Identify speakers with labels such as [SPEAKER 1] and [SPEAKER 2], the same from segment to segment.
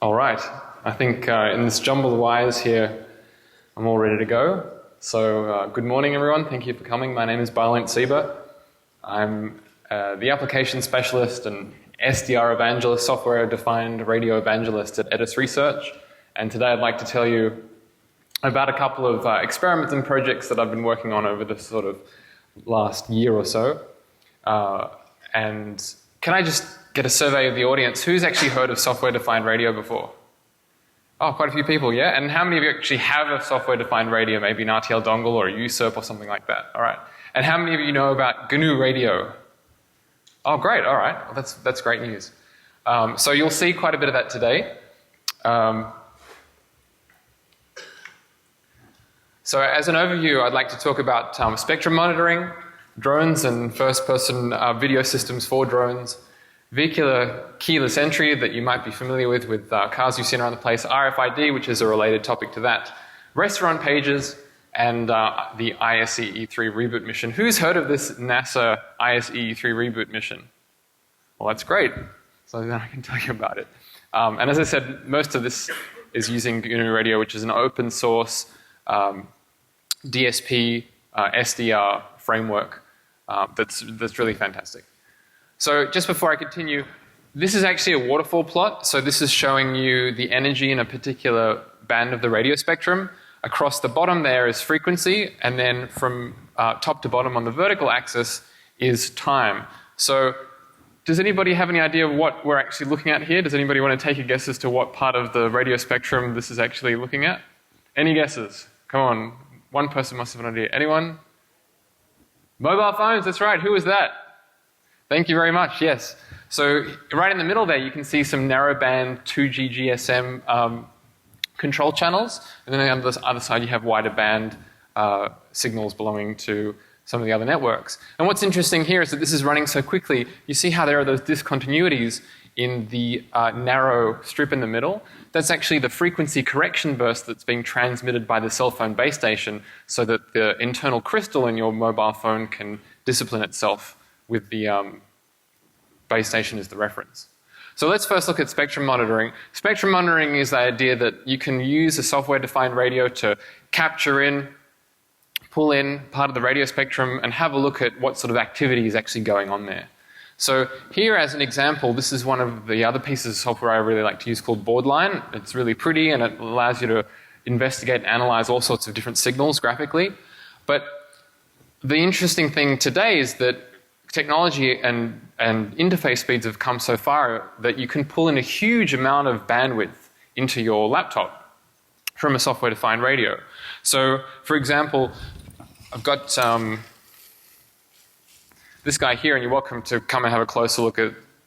[SPEAKER 1] All right. I think in this jumble of wires here, I'm all ready to go. So good morning, everyone. Thank you for coming. My name is Balint Seeber. I'm the application specialist and SDR evangelist, software-defined radio evangelist at Edis Research. And today I'd like to tell you about a couple of experiments and projects that I've been working on over the sort of last year or so. And can I just get a survey of the audience? Who's actually heard of software-defined radio before? Oh, quite a few people, yeah? And how many of you actually have a software-defined radio, maybe an RTL dongle or a USRP or something like that? All right. And how many of you know about GNU radio? Oh, great, all right. Well, that's great news. So you'll see quite a bit of that today. So as an overview, I'd like to talk about spectrum monitoring, drones and first-person video systems for drones, vehicular keyless entry that you might be familiar with cars you've seen around the place, RFID, which is a related topic to that, restaurant pages, and the ISE-E3 reboot mission. Who's heard of this NASA ISE-E3 reboot mission? Well, that's great. So then I can tell you about it. And as I said, most of this is using GNU Radio, which is an open source DSP SDR framework that's really fantastic. So just before I continue, this is actually a waterfall plot. So this is showing you the energy in a particular band of the radio spectrum. Across the bottom there is frequency, and then from top to bottom on the vertical axis is time. So does anybody have any idea of what we're actually looking at here? Does anybody want to take a guess as to what part of the radio spectrum this is actually looking at? Any guesses? Come on, one person must have an idea. Anyone? Mobile phones, that's right. Who was that? Thank you very much, yes. So right in the middle there you can see some narrowband 2G GSM control channels, and then on the other side you have wider band signals belonging to some of the other networks. And what's interesting here is that this is running so quickly, you see how there are those discontinuities in the narrow strip in the middle. That's actually the frequency correction burst that's being transmitted by the cell phone base station so that the internal crystal in your mobile phone can discipline itself with the base station as the reference. So let's first look at spectrum monitoring. Spectrum monitoring is the idea that you can use a software-defined radio to capture in, pull in part of the radio spectrum and have a look at what sort of activity is actually going on there. So here as an example, this is one of the other pieces of software I really like to use called Boardline. It's really pretty and it allows you to investigate and analyze all sorts of different signals graphically. But the interesting thing today is that technology and interface speeds have come so far that you can pull in a huge amount of bandwidth into your laptop from a software-defined radio. So, for example, I've got this guy here, and you're welcome to come and have a closer look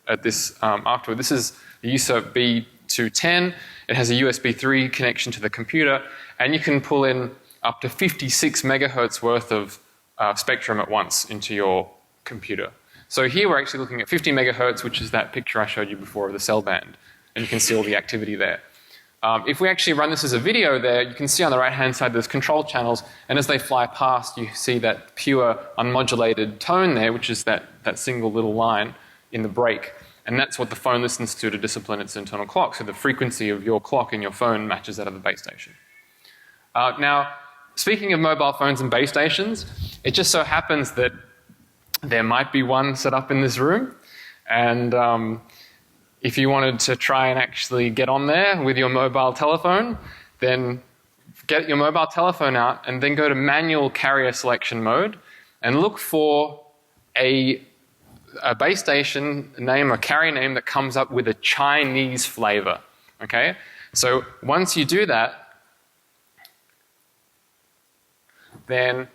[SPEAKER 1] at this afterward. This is the USRP B210. It has a USB 3 connection to the computer, and you can pull in up to 56 megahertz worth of spectrum at once into your computer. So here we're actually looking at 50 megahertz, which is that picture I showed you before of the cell band, and you can see all the activity there. If we actually run this as a video there, you can see on the right-hand side there's control channels, and as they fly past, you see that pure unmodulated tone there, which is that single little line in the break. And that's what the phone listens to discipline its internal clock. So the frequency of your clock in your phone matches that of the base station. Now, speaking of mobile phones and base stations, it just so happens that there might be one set up in this room, and if you wanted to try and actually get on there with your mobile telephone, then get your mobile telephone out and then go to manual carrier selection mode and look for a base station name, a carrier name that comes up with a Chinese flavor. Okay? So once you do that, then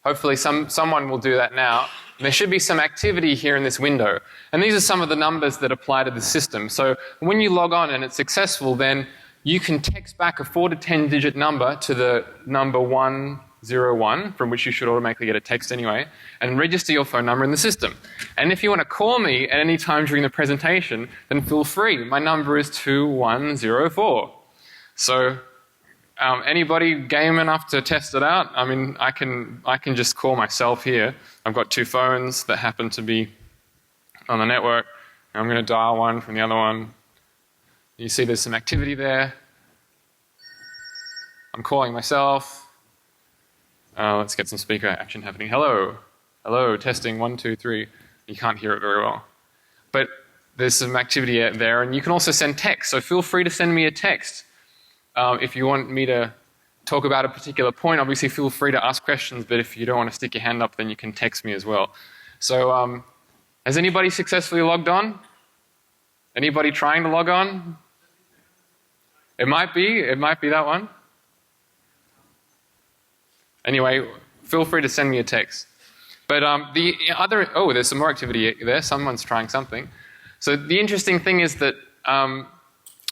[SPEAKER 1] hopefully someone will do that now. There should be some activity here in this window. And these are some of the numbers that apply to the system. So when you log on and it's successful, then you can text back a 4 to 10 digit number to the number 101, from which you should automatically get a text anyway, and register your phone number in the system. And if you want to call me at any time during the presentation, then feel free. My number is 2104. So anybody game enough to test it out? I mean, I can just call myself here. I've got two phones that happen to be on the network. I'm going to dial one from the other one. You see there's some activity there. I'm calling myself. Let's get some speaker action happening. Hello. Hello, testing 1, 2, 3. You can't hear it very well. But there's some activity there, and you can also send text. So feel free to send me a text. If you want me to talk about a particular point, obviously feel free to ask questions, but if you don't want to stick your hand up, then you can text me as well. So has anybody successfully logged on? Anybody trying to log on? It might be that one. Anyway, feel free to send me a text. But the other, oh, there's some more activity there. Someone's trying something. So the interesting thing is that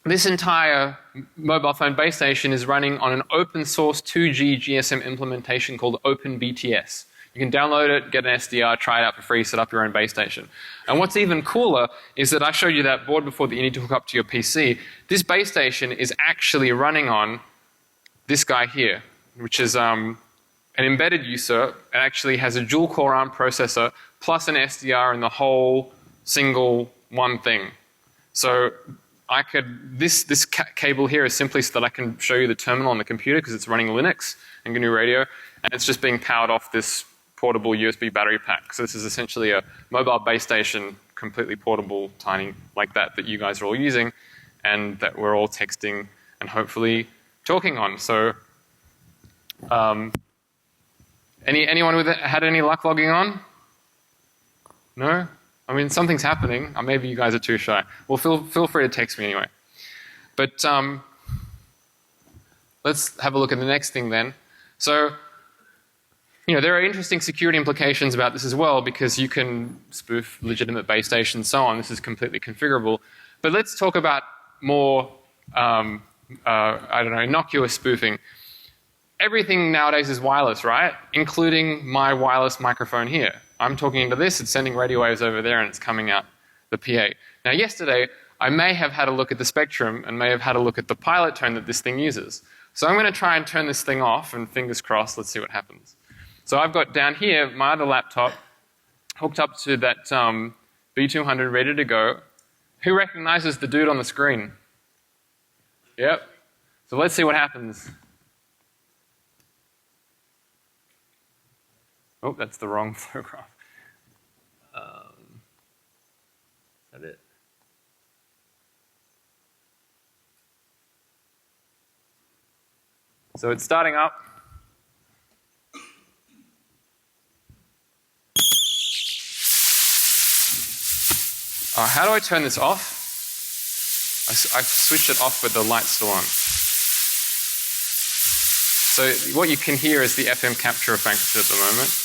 [SPEAKER 1] this entire mobile phone base station is running on an open source 2G GSM implementation called OpenBTS. You can download it, get an SDR, try it out for free, set up your own base station. And what's even cooler is that I showed you that board before that you need to hook up to your PC. This base station is actually running on this guy here, which is an embedded USERP. It actually has a dual core ARM processor plus an SDR in the whole single one thing. So I could, this cable here is simply so that I can show you the terminal on the computer because it's running Linux and GNU Radio, and it's just being powered off this portable USB battery pack. So this is essentially a mobile base station, completely portable, tiny, like that you guys are all using, and that we're all texting and hopefully talking on. So anyone had any luck logging on? No? I mean, something's happening. Or maybe you guys are too shy. Well, feel free to text me anyway. But let's have a look at the next thing then. So, there are interesting security implications about this as well, because you can spoof legitimate base stations and so on. This is completely configurable. But let's talk about more, innocuous spoofing. Everything nowadays is wireless, right? Including my wireless microphone here. I'm talking into this, it's sending radio waves over there, and it's coming out the PA. Now yesterday, I may have had a look at the spectrum and may have had a look at the pilot tone that this thing uses. So I'm going to try and turn this thing off, and fingers crossed, let's see what happens. So I've got down here my other laptop hooked up to that B200 ready to go. Who recognizes the dude on the screen? Yep. So let's see what happens. Oh, that's the wrong photograph. Is that it? So it's starting up. How do I turn this off? I've switched it off, but the light's still on. So what you can hear is the FM capture effect at the moment.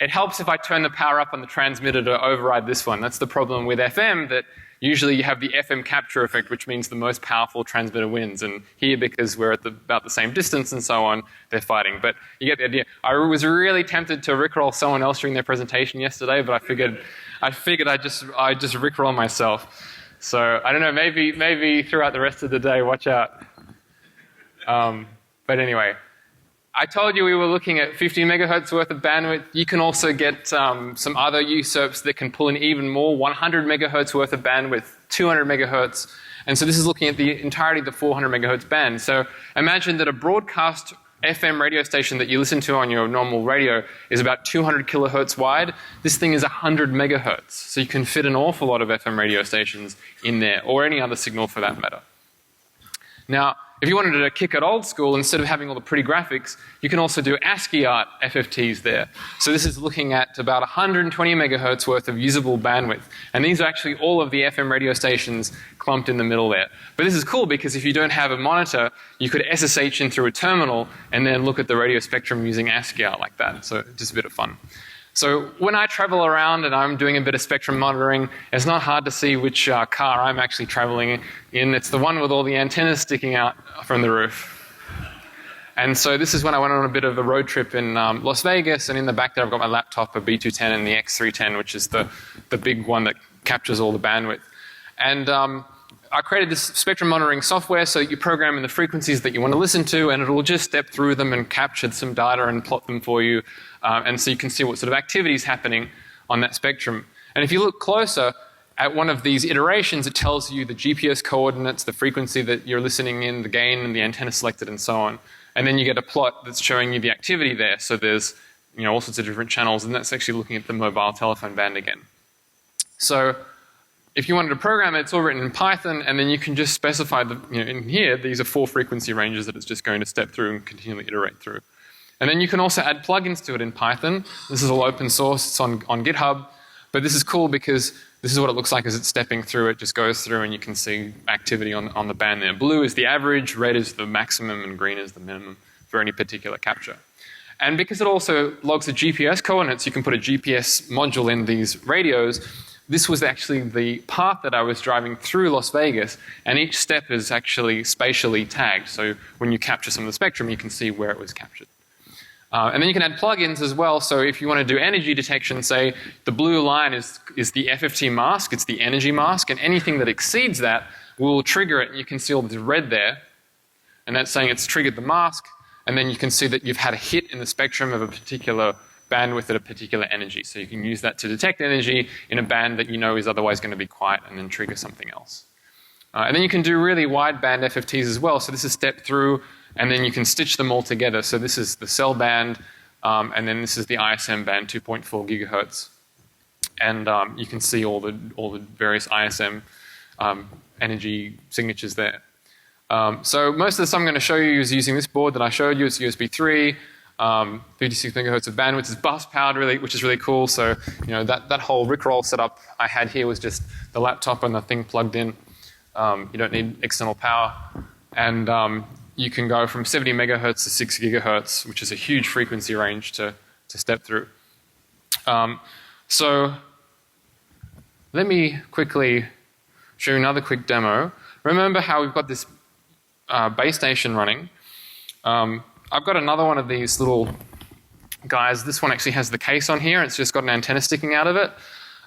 [SPEAKER 1] It helps if I turn the power up on the transmitter to override this one. That's the problem with FM, that usually you have the FM capture effect, which means the most powerful transmitter wins. And here, because we're at about the same distance and so on, they're fighting. But you get the idea. I was really tempted to rickroll someone else during their presentation yesterday, but I figured I'd just rickroll myself. So I don't know, maybe throughout the rest of the day, watch out. But anyway. I told you we were looking at 50 megahertz worth of bandwidth. You can also get some other USERPs that can pull in even more, 100 megahertz worth of bandwidth, 200 megahertz. And so this is looking at the entirety of the 400 megahertz band. So imagine that a broadcast FM radio station that you listen to on your normal radio is about 200 kilohertz wide. This thing is 100 megahertz. So you can fit an awful lot of FM radio stations in there, or any other signal for that matter. Now, if you wanted to kick it old school, instead of having all the pretty graphics, you can also do ASCII art FFTs there. So this is looking at about 120 megahertz worth of usable bandwidth. And these are actually all of the FM radio stations clumped in the middle there. But this is cool because if you don't have a monitor, you could SSH in through a terminal and then look at the radio spectrum using ASCII art like that. So just a bit of fun. So when I travel around and I'm doing a bit of spectrum monitoring, it's not hard to see which car I'm actually traveling in. It's the one with all the antennas sticking out from the roof. And so this is when I went on a bit of a road trip in Las Vegas, and in the back there I've got my laptop, a B210 and the X310, which is the big one that captures all the bandwidth. And I created this spectrum monitoring software so that you program in the frequencies that you want to listen to, and it'll just step through them and capture some data and plot them for you. And so you can see what sort of activity is happening on that spectrum. And if you look closer at one of these iterations, it tells you the GPS coordinates, the frequency that you're listening in, the gain, and the antenna selected, and so on. And then you get a plot that's showing you the activity there. So there's all sorts of different channels, and that's actually looking at the mobile telephone band again. So if you wanted to program it, it's all written in Python, and then you can just specify in here, these are 4 frequency ranges that it's just going to step through and continually iterate through. And then you can also add plugins to it in Python. This is all open source, it's on GitHub. But this is cool because this is what it looks like as it's stepping through. It just goes through and you can see activity on the band there. Blue is the average, red is the maximum, and green is the minimum for any particular capture. And because it also logs the GPS coordinates, you can put a GPS module in these radios. This was actually the path that I was driving through Las Vegas, and each step is actually spatially tagged. So when you capture some of the spectrum, you can see where it was captured. And then you can add plugins as well. So if you want to do energy detection, say the blue line is the FFT mask, it's the energy mask, and anything that exceeds that will trigger it, and you can see all this red there, and that's saying it's triggered the mask, and then you can see that you've had a hit in the spectrum of a particular bandwidth at a particular energy. So you can use that to detect energy in a band that you know is otherwise going to be quiet and then trigger something else. And then you can do really wide band FFTs as well. So this is step through, and then you can stitch them all together. So this is the cell band, and then this is the ISM band, 2.4 gigahertz. And you can see all the various ISM energy signatures there. So most of the stuff I'm going to show you is using this board that I showed you. It's USB 3, 56 megahertz of bandwidth. It's bus powered, really, which is really cool. So that whole Rickroll setup I had here was just the laptop and the thing plugged in. You don't need external power, and you can go from 70 megahertz to 6 gigahertz, which is a huge frequency range to step through. So let me quickly show you another quick demo. Remember how we've got this base station running? I've got another one of these little guys. This one actually has the case on here. It's just got an antenna sticking out of it.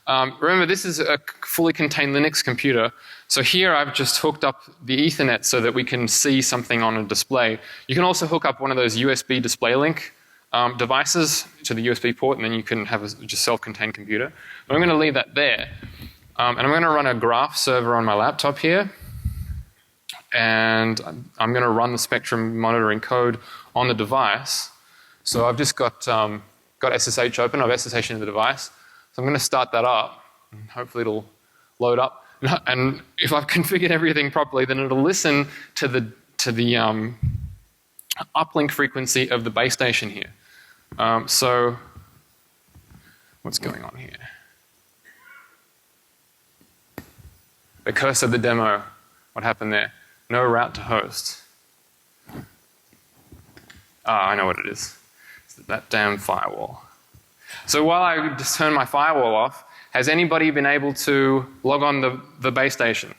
[SPEAKER 1] Remember, this is a fully contained Linux computer. So here I've just hooked up the Ethernet so that we can see something on a display. You can also hook up one of those USB display link devices to the USB port, and then you can have a just self-contained computer. But I'm going to leave that there. And I'm going to run a graph server on my laptop here. And I'm going to run the spectrum monitoring code on the device. So I've just got SSH open. I've SSH in the device. So I'm going to start that up, and hopefully it'll load up. And if I've configured everything properly, then it'll listen to the uplink frequency of the base station here. So what's going on here? The curse of the demo. What happened there? No route to host. I know what it is. It's that damn firewall. So while I just turn my firewall off, has anybody been able to log on the base station?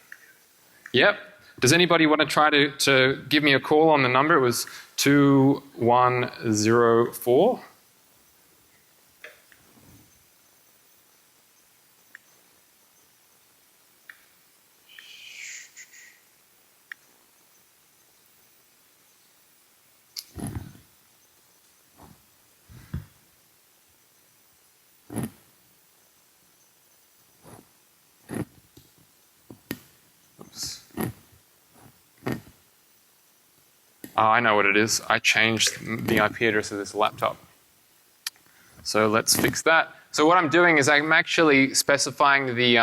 [SPEAKER 1] Yep. Does anybody want to try to give me a call on the number? It was 2104. Oh, I know what it is. I changed the IP address of this laptop. So let's fix that. So what I'm doing is I'm actually specifying the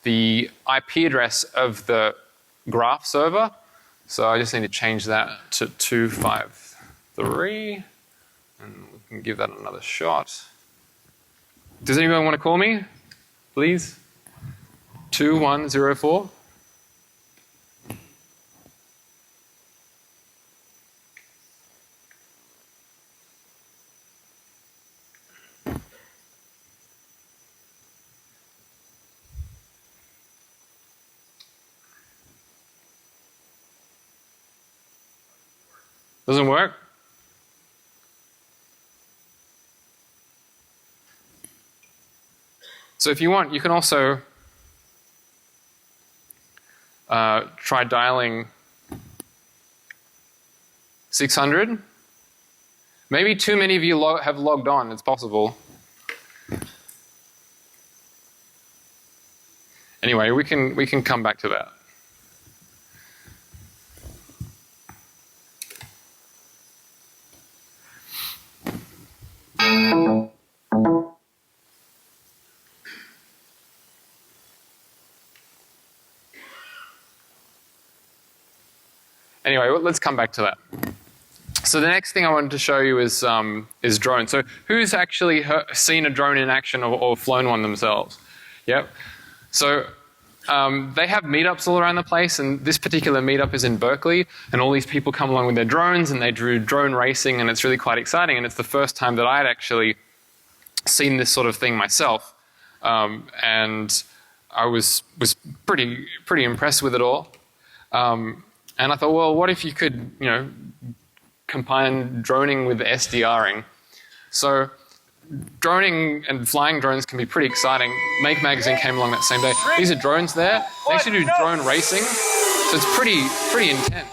[SPEAKER 1] IP address of the graph server. So I just need to change that to 253. And we can give that another shot. Does anyone want to call me? Please? 2104? Doesn't work? So if you want, you can also try dialing 600. Maybe too many of you have logged on, it's possible. Anyway, we can come back to that. Anyway, let's come back to that. So the next thing I wanted to show you is drones. So who's actually seen a drone in action or flown one themselves? Yep. So they have meetups all around the place, and this particular meetup is in Berkeley, and all these people come along with their drones, and they do drone racing, and it's really quite exciting, and it's the first time that I'd actually seen this sort of thing myself, and I was pretty impressed with it all. And I thought, well, what if you could, combine droning with SDRing? So droning and flying drones can be pretty exciting. Make Magazine came along that same day. These are drones there. They actually do drone racing, so it's pretty intense.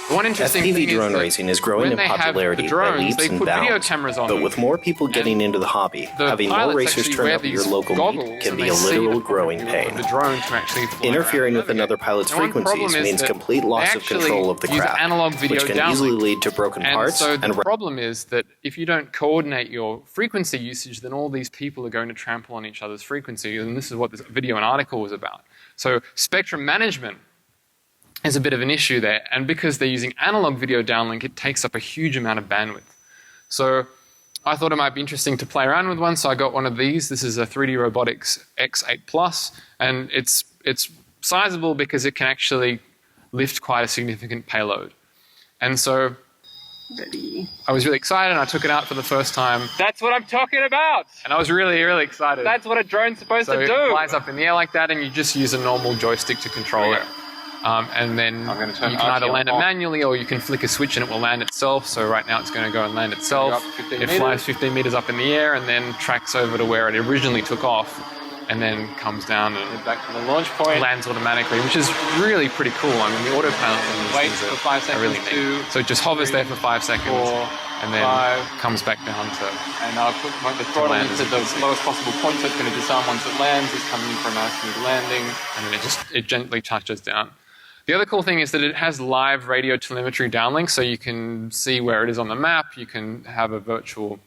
[SPEAKER 1] The one interesting
[SPEAKER 2] FPV
[SPEAKER 1] thing
[SPEAKER 2] drone
[SPEAKER 1] is
[SPEAKER 2] racing is growing in popularity
[SPEAKER 1] drones,
[SPEAKER 2] by leaps
[SPEAKER 1] they
[SPEAKER 2] and
[SPEAKER 1] put video
[SPEAKER 2] bounds.
[SPEAKER 1] cameras on
[SPEAKER 2] But
[SPEAKER 1] them.
[SPEAKER 2] with more people getting into the hobby, having more racers turn up at your local meet can be a literal growing pain.
[SPEAKER 1] The drone to actually
[SPEAKER 2] Interfering with another pilot's frequencies means complete loss of control of the craft, which can easily lead to broken parts.
[SPEAKER 1] So the problem is that if you don't coordinate your frequency usage, then all these people are going to trample on each other's frequency, and this is what this video and article was about. So spectrum management is a bit of an issue there, and because they're using analog video downlink, it takes up a huge amount of bandwidth. So I thought it might be interesting to play around with one, so I got one of these. This is a 3D Robotics X8 Plus, and it's sizable because it can actually lift quite a significant payload. And so I was really excited, and I took it out for the first time.
[SPEAKER 3] That's what I'm talking about!
[SPEAKER 1] And I was really, really excited.
[SPEAKER 3] That's what a drone's supposed to do!
[SPEAKER 1] So it flies up in the air like that, and you just use a normal joystick to control it. And then you can either land it manually, or you can flick a switch and it will land itself. So right now it's going to go and land itself. It flies 15 meters up in the air and then tracks over to where it originally took off, and then comes down and
[SPEAKER 3] back to the launch point,
[SPEAKER 1] lands automatically, which is really pretty cool. I mean, the autopilot thing
[SPEAKER 3] waits for 5 seconds,
[SPEAKER 1] really neat. So it just hovers there for 5 seconds, and then comes back down to.
[SPEAKER 3] And I'll put the throttle into the lowest possible point, so it's going to disarm once it lands. It's coming in for a nice smooth landing,
[SPEAKER 1] and then it gently touches down. The other cool thing is that it has live radio telemetry downlink, so you can see where it is on the map, you can have a virtual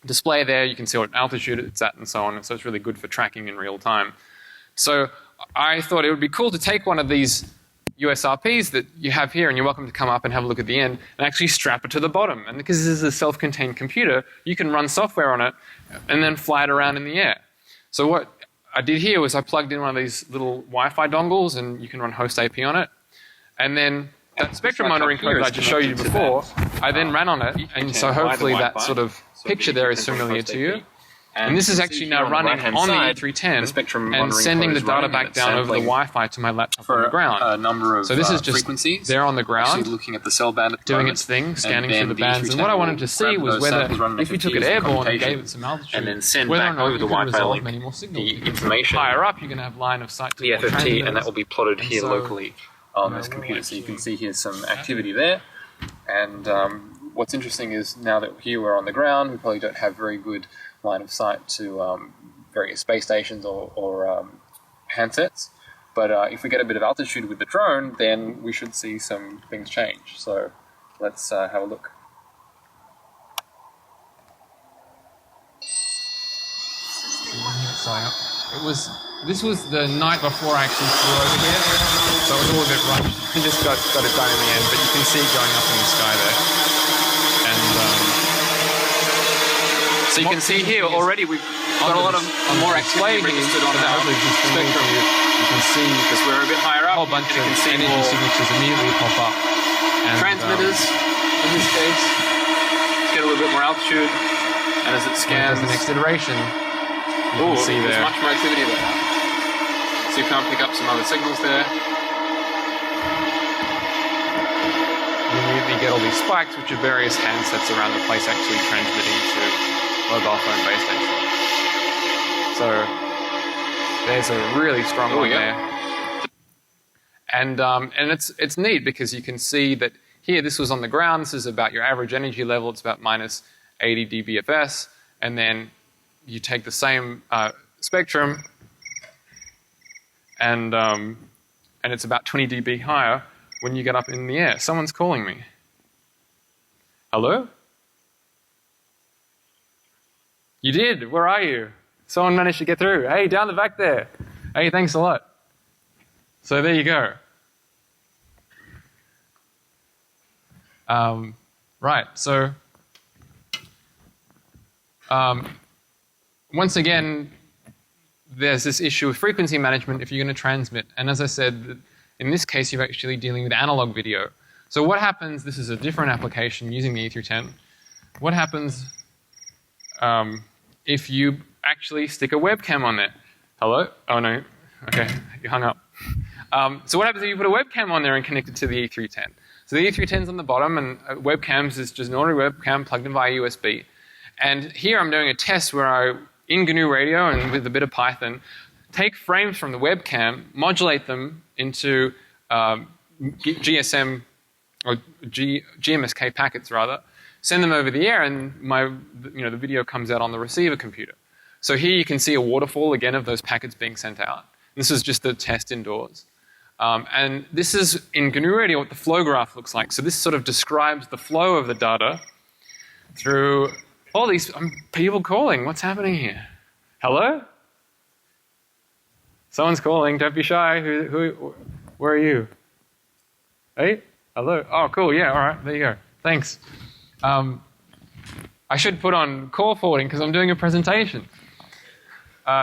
[SPEAKER 1] display there, you can see what altitude it's at and so on, and so it's really good for tracking in real time. So I thought it would be cool to take one of these USRPs that you have here, and you're welcome to come up and have a look at the end, and actually strap it to the bottom. And because this is a self-contained computer, you can run software on it and then fly it around in the air. So what I did here was I plugged in one of these little Wi-Fi dongles, and you can run host AP on it. And then that spectrum monitoring code that I just showed you before, I then ran on it, and so hopefully that sort of picture there is familiar to you. And this is actually now running on the E310 and sending the data back down over the Wi-Fi to my laptop on the ground. So this is just there on the ground,
[SPEAKER 3] looking at the cell band
[SPEAKER 1] doing its thing, scanning through the bands. And what I wanted to see was whether, if you took it airborne and gave it some altitude,
[SPEAKER 3] and then send
[SPEAKER 1] whether or
[SPEAKER 3] back
[SPEAKER 1] not
[SPEAKER 3] over
[SPEAKER 1] you
[SPEAKER 3] the
[SPEAKER 1] could
[SPEAKER 3] Wi-Fi
[SPEAKER 1] resolve
[SPEAKER 3] link
[SPEAKER 1] many more signals.
[SPEAKER 3] the information,
[SPEAKER 1] Higher up, you're going to have line of sight to
[SPEAKER 3] the
[SPEAKER 1] more
[SPEAKER 3] FFT,
[SPEAKER 1] transmitters.
[SPEAKER 3] and that will be plotted here
[SPEAKER 1] so,
[SPEAKER 3] locally on this computer. So you can see here's some activity there. And what's interesting is now that here we're on the ground, we probably don't have very good line of sight to various space stations or handsets. But if we get a bit of altitude with the drone, then we should see some things change. So let's have a look.
[SPEAKER 1] This was the night before I actually flew over here, so it was all a bit rushed. I just got it done in the end, but you can see it going up in the sky there. And
[SPEAKER 3] so you can see here already we've got a lot of more activity registered on our spectrum.
[SPEAKER 1] You can see
[SPEAKER 3] because we're a bit higher up,
[SPEAKER 1] a whole bunch of energy signatures immediately pop up. And,
[SPEAKER 3] transmitters, in this case, let's get a little bit more altitude, and as it scans
[SPEAKER 1] the next iteration, you can see
[SPEAKER 3] there's
[SPEAKER 1] there.
[SPEAKER 3] much more activity there. So you can't pick up some other signals there.
[SPEAKER 1] You immediately get all these spikes, which are various handsets around the place actually transmitting to mobile phone base stations. So there's a really strong one there. And it's neat because you can see that here this was on the ground. This is about your average energy level. It's about minus 80 dBFS. And then you take the same spectrum and it's about 20 dB higher when you get up in the air. Someone's calling me. Hello? You did? Where are you? Someone managed to get through. Hey, down the back there. Hey, thanks a lot. So there you go. Right, so once again, there's this issue of frequency management if you're going to transmit. And as I said, in this case, you're actually dealing with analog video. So what happens, this is a different application using the E310. What happens if you actually stick a webcam on there? Hello? Oh, no. Okay, you hung up. So what happens if you put a webcam on there and connect it to the E310? So the E310's on the bottom, and webcams is just an ordinary webcam plugged in via USB. And here I'm doing a test where I, in GNU Radio and with a bit of Python, take frames from the webcam, modulate them into GSM, or GMSK packets rather, send them over the air, and the video comes out on the receiver computer. So here you can see a waterfall again of those packets being sent out. This is just the test indoors. And this is, in GNU Radio, what the flow graph looks like. So this sort of describes the flow of the data through all these people calling. What's happening here? Hello? Someone's calling. Don't be shy. Where are you? Hey? Hello? Oh, cool. Yeah, all right. There you go. Thanks. I should put on call forwarding because I'm doing a presentation.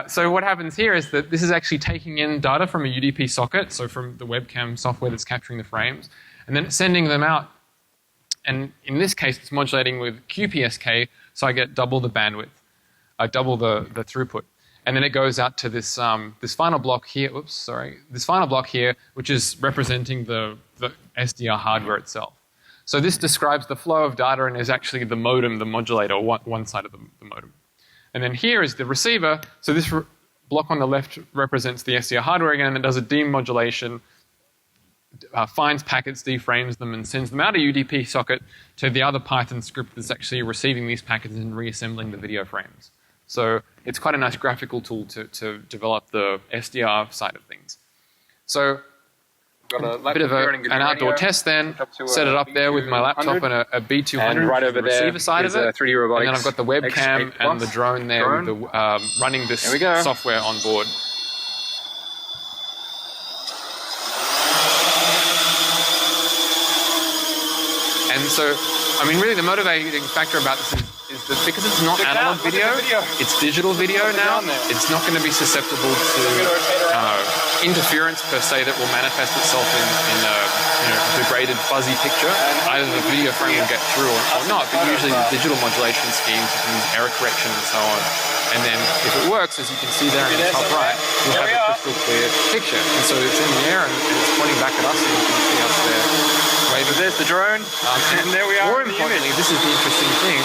[SPEAKER 1] So what happens here is that this is actually taking in data from a UDP socket, so from the webcam software that's capturing the frames, and then it's sending them out. And in this case, it's modulating with QPSK, so I get double the bandwidth, double the throughput. And then it goes out to this this final block here. Oops, sorry. This final block here, which is representing the SDR hardware itself. So this describes the flow of data and is actually the modem, the modulator, one side of the modem. And then here is the receiver. So this block on the left represents the SDR hardware again, and does a demodulation, finds packets, deframes them, and sends them out a UDP socket to the other Python script that's actually receiving these packets and reassembling the video frames. So it's quite a nice graphical tool to develop the SDR side of things. So got a bit of an outdoor test then, set it up there with my laptop and a B200
[SPEAKER 3] and right over
[SPEAKER 1] the receiver
[SPEAKER 3] there
[SPEAKER 1] side of it.
[SPEAKER 3] 3D robotics,
[SPEAKER 1] and then I've got the webcam and the drone there with the, running this software on board. And so, I mean, really the motivating factor about this is that because it's not analog video, it's digital video now, it's not going to be susceptible to interference per se that will manifest itself in a degraded fuzzy picture. Either the video frame will get through or not, but usually the digital modulation schemes, you can use error correction and so on. And then if it works, as you can see there in the top right, you'll have a crystal clear picture. And so it's in the air and it's pointing back at us, and you can see us there.
[SPEAKER 3] So there's the drone, and there we are.
[SPEAKER 1] More importantly, this is the interesting thing.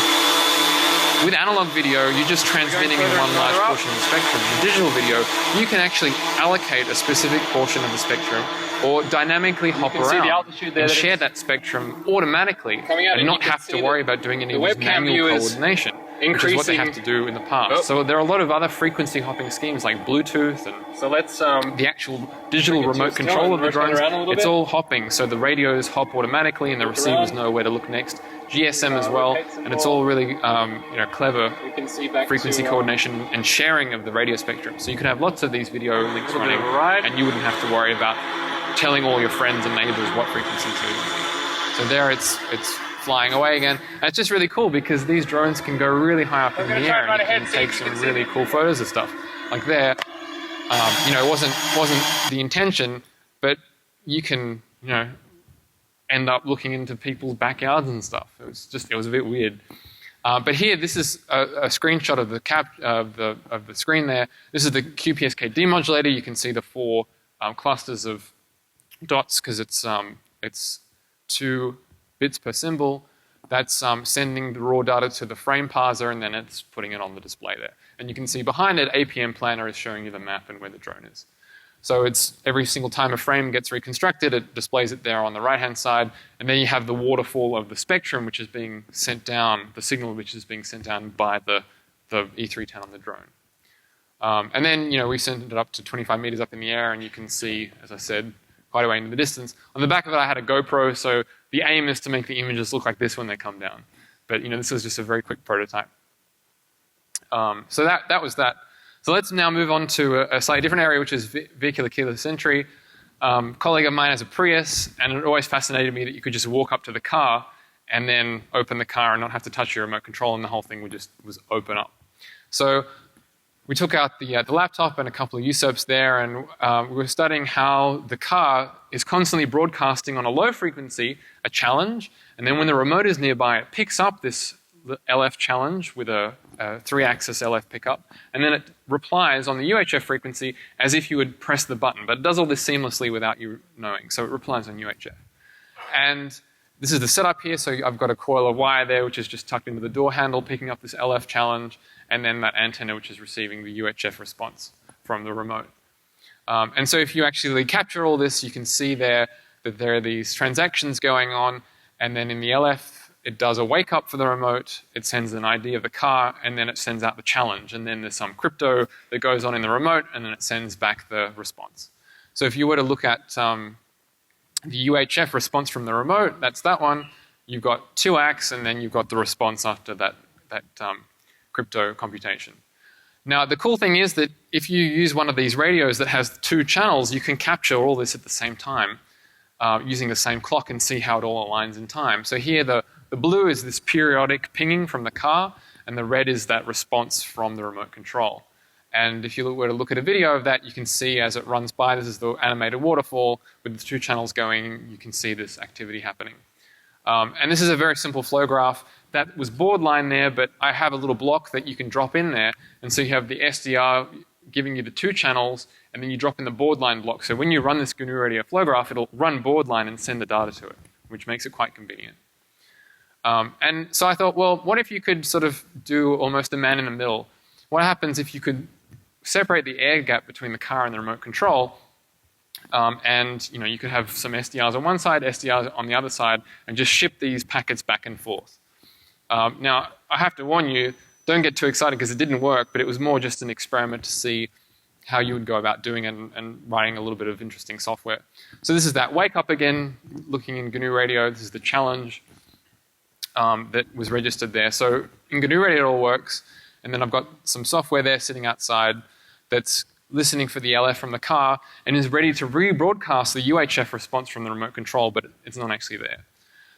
[SPEAKER 1] With analog video, you're just transmitting in one large portion of the spectrum. In digital video, you can actually allocate a specific portion of the spectrum or dynamically hop around and share that spectrum automatically and not have to worry about doing any manual coordination, which is what they have to do in the past. So there are a lot of other frequency hopping schemes like Bluetooth and the actual digital remote control of the drones. It's all hopping, so the radios hop automatically and the receivers know where to look next. GSM as well, and it's all really clever frequency coordination and sharing of the radio spectrum. So you could have lots of these video links running, and you wouldn't have to worry about telling all your friends and neighbors what frequencies they're using. So there it's flying away again. And it's just really cool because these drones can go really high up in the air and you can take some really cool photos of stuff. Like there, it wasn't the intention, but you can, end up looking into people's backyards and stuff. It was a bit weird. But here, this is a screenshot of the screen there. This is the QPSK demodulator. You can see the 4 clusters of dots because it's 2 bits per symbol. That's sending the raw data to the frame parser, and then it's putting it on the display there. And you can see behind it, APM Planner is showing you the map and where the drone is. So it's every single time a frame gets reconstructed, it displays it there on the right-hand side, and then you have the waterfall of the spectrum, which is being sent down, the signal which is being sent down by the E310 on the drone. And then, we sent it up to 25 meters up in the air, and you can see, as I said, quite a way in the distance. On the back of it, I had a GoPro, so the aim is to make the images look like this when they come down. But, this was just a very quick prototype. So that was that. So let's now move on to a slightly different area, which is vehicular keyless entry. A colleague of mine has a Prius, and it always fascinated me that you could just walk up to the car and then open the car and not have to touch your remote control, and the whole thing was open up. So we took out the laptop and a couple of usurps there, and we were studying how the car is constantly broadcasting on a low frequency a challenge, and then when the remote is nearby, it picks up this LF challenge with a 3-axis LF pickup, and then it replies on the UHF frequency as if you would press the button, but it does all this seamlessly without you knowing, so it replies on UHF. And this is the setup here, so I've got a coil of wire there which is just tucked into the door handle, picking up this LF challenge, and then that antenna which is receiving the UHF response from the remote. And so if you actually capture all this, you can see there that there are these transactions going on, and then in the LF, it does a wake up for the remote, it sends an ID of the car, and then it sends out the challenge. And then there's some crypto that goes on in the remote, and then it sends back the response. So if you were to look at the UHF response from the remote, that's that one. You've got 2AX, and then you've got the response after that crypto computation. Now, the cool thing is that if you use one of these radios that has 2 channels, you can capture all this at the same time using the same clock and see how it all aligns in time. So here, the blue is this periodic pinging from the car, and the red is that response from the remote control. And if you were to look at a video of that, you can see as it runs by, this is the animated waterfall with the 2 channels going, you can see this activity happening. And this is a very simple flow graph. That was board line there, but I have a little block that you can drop in there, and so you have the SDR giving you the 2 channels, and then you drop in the board line block. So when you run this GNU radio flow graph, it'll run board line and send the data to it, which makes it quite convenient. And so I thought, well, what if you could sort of do almost a man in the middle? What happens if you could separate the air gap between the car and the remote control, and you could have some SDRs on one side, SDRs on the other side, and just ship these packets back and forth. Now, I have to warn you, don't get too excited because it didn't work, but it was more just an experiment to see how you would go about doing it and writing a little bit of interesting software. So this is that wake up again, looking in GNU Radio. This is the challenge that was registered there. So in GNU Radio it all works, and then I've got some software there sitting outside that's listening for the LF from the car and is ready to rebroadcast the UHF response from the remote control, but it's not actually there.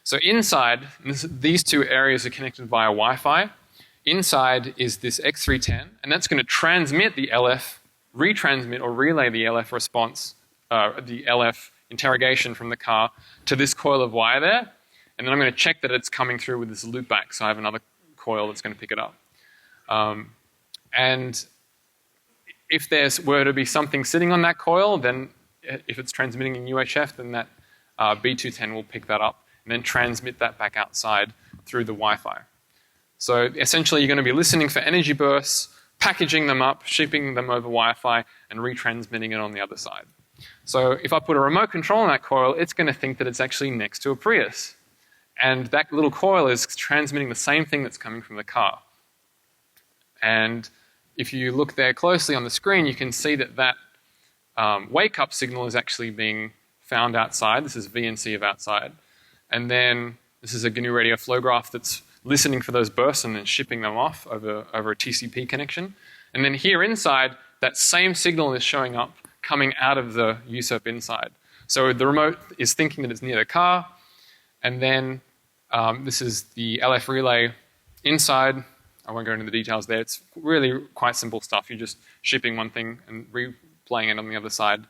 [SPEAKER 1] So inside, these 2 areas are connected via Wi-Fi. Inside is this X310, and that's going to transmit the LF, retransmit or relay the LF response, the LF interrogation from the car to this coil of wire there. And then I'm going to check that it's coming through with this loopback, so I have another coil that's going to pick it up. And if there were to be something sitting on that coil, then if it's transmitting in UHF, then that B210 will pick that up and then transmit that back outside through the Wi-Fi. So essentially you're going to be listening for energy bursts, packaging them up, shipping them over Wi-Fi, and retransmitting it on the other side. So if I put a remote control on that coil, it's going to think that it's actually next to a Prius. And that little coil is transmitting the same thing that's coming from the car. And if you look there closely on the screen, you can see that that wake-up signal is actually being found outside. This is VNC of outside. And then this is a GNU radio flow graph that's listening for those bursts and then shipping them off over a TCP connection. And then here inside, that same signal is showing up coming out of the USERP inside. So the remote is thinking that it's near the car, and then this is the LF relay inside. I won't go into the details there. It's really quite simple stuff. You're just shipping one thing and replaying it on the other side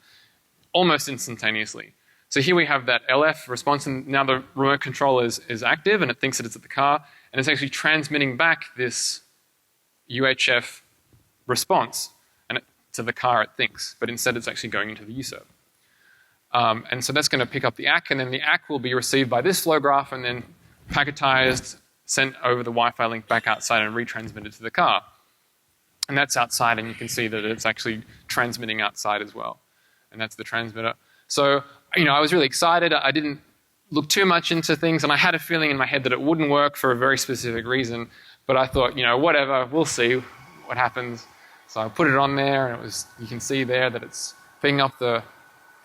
[SPEAKER 1] almost instantaneously. So here we have that LF response, and now the remote control is active, and it thinks that it's at the car, and it's actually transmitting back this UHF response to the car, it thinks, but instead it's actually going into the user. And so that's going to pick up the ACK, and then the ACK will be received by this flow graph and then packetized, sent over the Wi-Fi link back outside and retransmitted to the car. And that's outside, and you can see that it's actually transmitting outside as well. And that's the transmitter. So, I was really excited. I didn't look too much into things, and I had a feeling in my head that it wouldn't work for a very specific reason. But I thought, whatever, we'll see what happens. So I put it on there, and you can see there that it's picking up the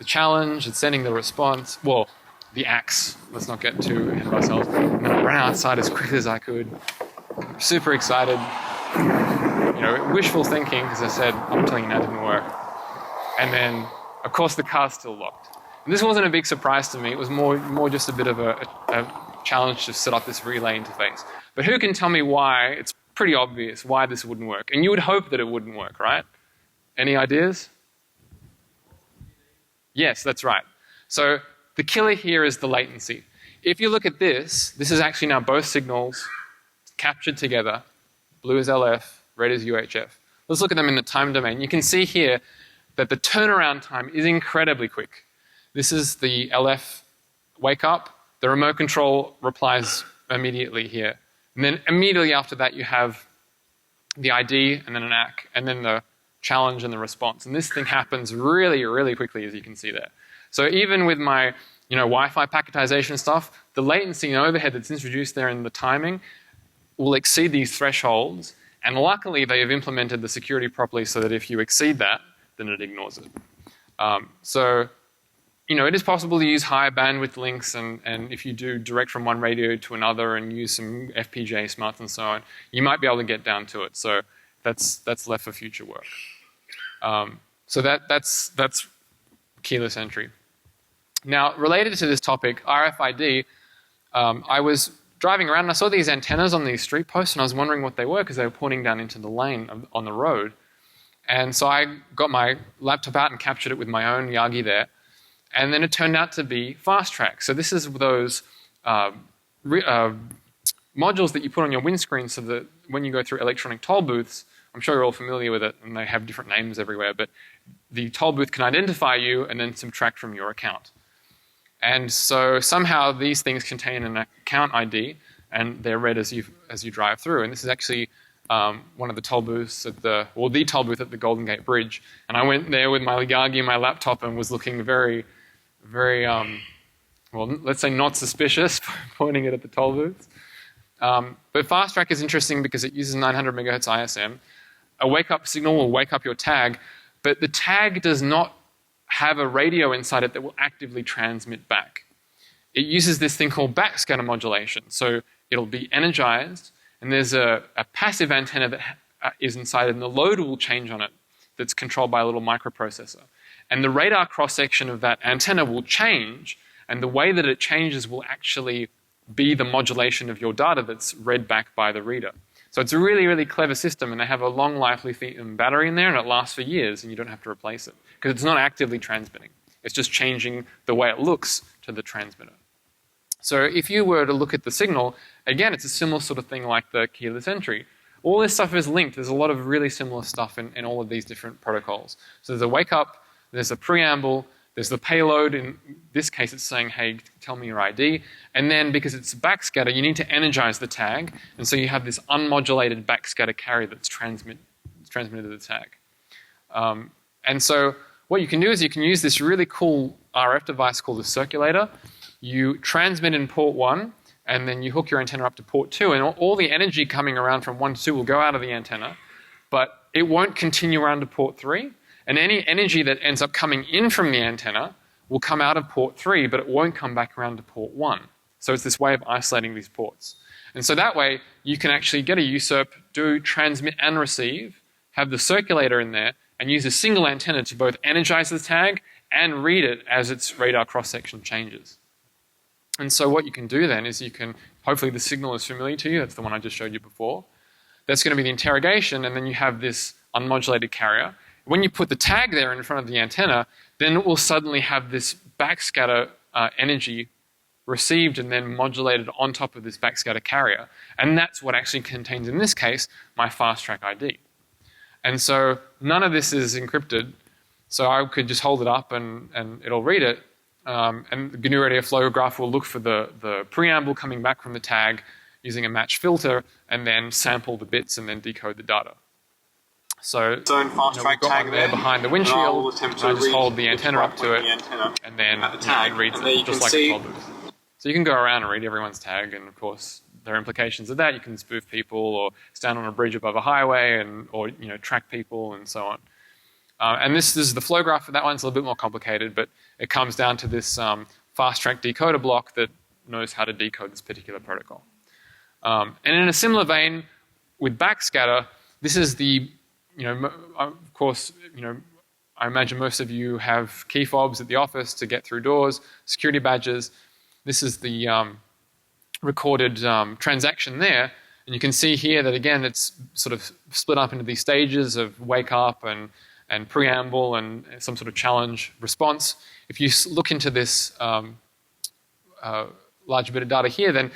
[SPEAKER 1] challenge, it's sending the response. Well, the ACKs. Let's not get too ahead of ourselves. And then I ran outside as quickly as I could. Super excited. Wishful thinking, because I said, I'm telling you now, it didn't work. And then, of course, the car's still locked. And this wasn't a big surprise to me. It was more just a bit of a challenge to set up this relay interface. But who can tell me why? It's pretty obvious why this wouldn't work. And you would hope that it wouldn't work, right? Any ideas? Yes, that's right. So the killer here is the latency. If you look at this is actually now both signals captured together. Blue is LF, red is UHF. Let's look at them in the time domain. You can see here that the turnaround time is incredibly quick. This is the LF wake up. The remote control replies immediately here. And then immediately after that you have the ID and then an ACK and then the challenge and the response. And this thing happens really, really quickly, as you can see there. So even with my Wi-Fi packetization stuff, the latency and overhead that's introduced there in the timing will exceed these thresholds. And luckily they have implemented the security properly so that if you exceed that, then it ignores it. It is possible to use higher bandwidth links, and if you do direct from one radio to another and use some FPGA smarts and so on, you might be able to get down to it. So that's left for future work. So that's keyless entry. Now, related to this topic, RFID, I was driving around and I saw these antennas on these street posts, and I was wondering what they were because they were pointing down into the lane on the road. And so I got my laptop out and captured it with my own Yagi there. And then it turned out to be fast track. So this is those modules that you put on your windscreen so that when you go through electronic toll booths, I'm sure you're all familiar with it, and they have different names everywhere, but the toll booth can identify you and then subtract from your account. And so somehow these things contain an account ID, and they're read as you drive through. And this is actually one of the toll booths the toll booth at the Golden Gate Bridge. And I went there with my Yagi and my laptop and was looking very, very, let's say not suspicious, pointing it at the toll booths. But fast track is interesting because it uses 900 megahertz ISM. A wake-up signal will wake up your tag, but the tag does not have a radio inside it that will actively transmit back. It uses this thing called backscatter modulation. So it'll be energized, and there's a passive antenna that is inside it, and the load will change on it that's controlled by a little microprocessor. And the radar cross-section of that antenna will change, and the way that it changes will actually be the modulation of your data that's read back by the reader. So it's a really, really clever system, and they have a long life lithium battery in there, and it lasts for years, and you don't have to replace it. Because it's not actively transmitting. It's just changing the way it looks to the transmitter. So if you were to look at the signal, again, it's a similar sort of thing like the keyless entry. All this stuff is linked. There's a lot of really similar stuff in all of these different protocols. So there's a wake up, there's a preamble, there's the payload. In this case, it's saying, hey, tell me your ID. And then because it's backscatter, you need to energize the tag. And so you have this unmodulated backscatter carrier that's transmitted to the tag. And so what you can do is you can use this really cool RF device called a circulator. You transmit in port 1, and then you hook your antenna up to port 2, and all the energy coming around from 1 to 2 will go out of the antenna, but it won't continue around to port 3. And any energy that ends up coming in from the antenna will come out of port 3, but it won't come back around to port 1. So it's this way of isolating these ports. And so that way, you can actually get a usurp, do transmit and receive, have the circulator in there, and use a single antenna to both energize the tag and read it as its radar cross-section changes. And so what you can do then is you can, hopefully the signal is familiar to you, that's the one I just showed you before. That's going to be the interrogation, and then you have this unmodulated carrier. When you put the tag there in front of the antenna, then it will suddenly have this backscatter energy received and then modulated on top of this backscatter carrier. And that's what actually contains, in this case, my fast track ID. And so none of this is encrypted, so I could just hold it up and it'll read it. and the GNU radio flow graph will look for the preamble coming back from the tag using a match filter, and then sample the bits and then decode the data. So we've got one there behind the windshield, and I just hold the antenna up to it, and then it reads it, just like a tollbooth. So you can go around and read everyone's tag, and of course there are implications of that. You can spoof people, or stand on a bridge above a highway, or track people, and so on. And this is the flow graph for that one. It's a little bit more complicated, but it comes down to this fast-track decoder block that knows how to decode this particular protocol. And in a similar vein, with backscatter, this is the, of course, I imagine most of you have key fobs at the office to get through doors, security badges. This is the recorded transaction there. And you can see here that, again, it's sort of split up into these stages of wake up and preamble and some sort of challenge response. If you look into this larger bit of data here, then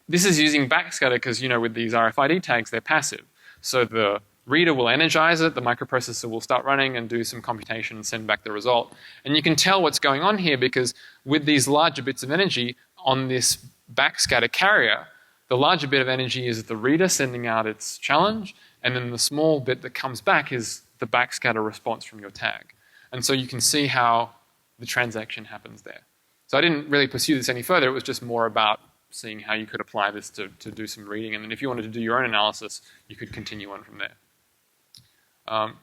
[SPEAKER 1] this is using backscatter because, with these RFID tags, they're passive. So the reader will energize it, the microprocessor will start running and do some computation and send back the result. And you can tell what's going on here because with these larger bits of energy on this backscatter carrier, the larger bit of energy is the reader sending out its challenge, and then the small bit that comes back is the backscatter response from your tag. And so you can see how the transaction happens there. So I didn't really pursue this any further. It was just more about seeing how you could apply this to do some reading. And then if you wanted to do your own analysis, you could continue on from there.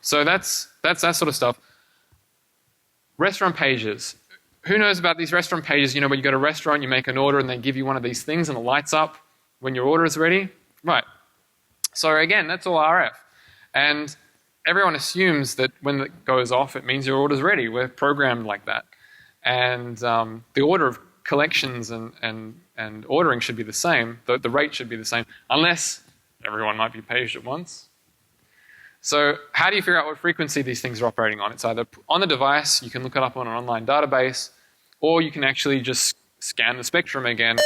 [SPEAKER 1] So that's that sort of stuff. Restaurant pages. Who knows about these restaurant pages? When you go to a restaurant, you make an order and they give you one of these things and it lights up when your order is ready. Right. So again, that's all RF. And everyone assumes that when it goes off, it means your order's ready. We're programmed like that. And the order of collections and ordering should be the same. The rate should be the same, unless everyone might be paged at once. So how do you figure out what frequency these things are operating on? It's either on the device, you can look it up on an online database, or you can actually just scan the spectrum again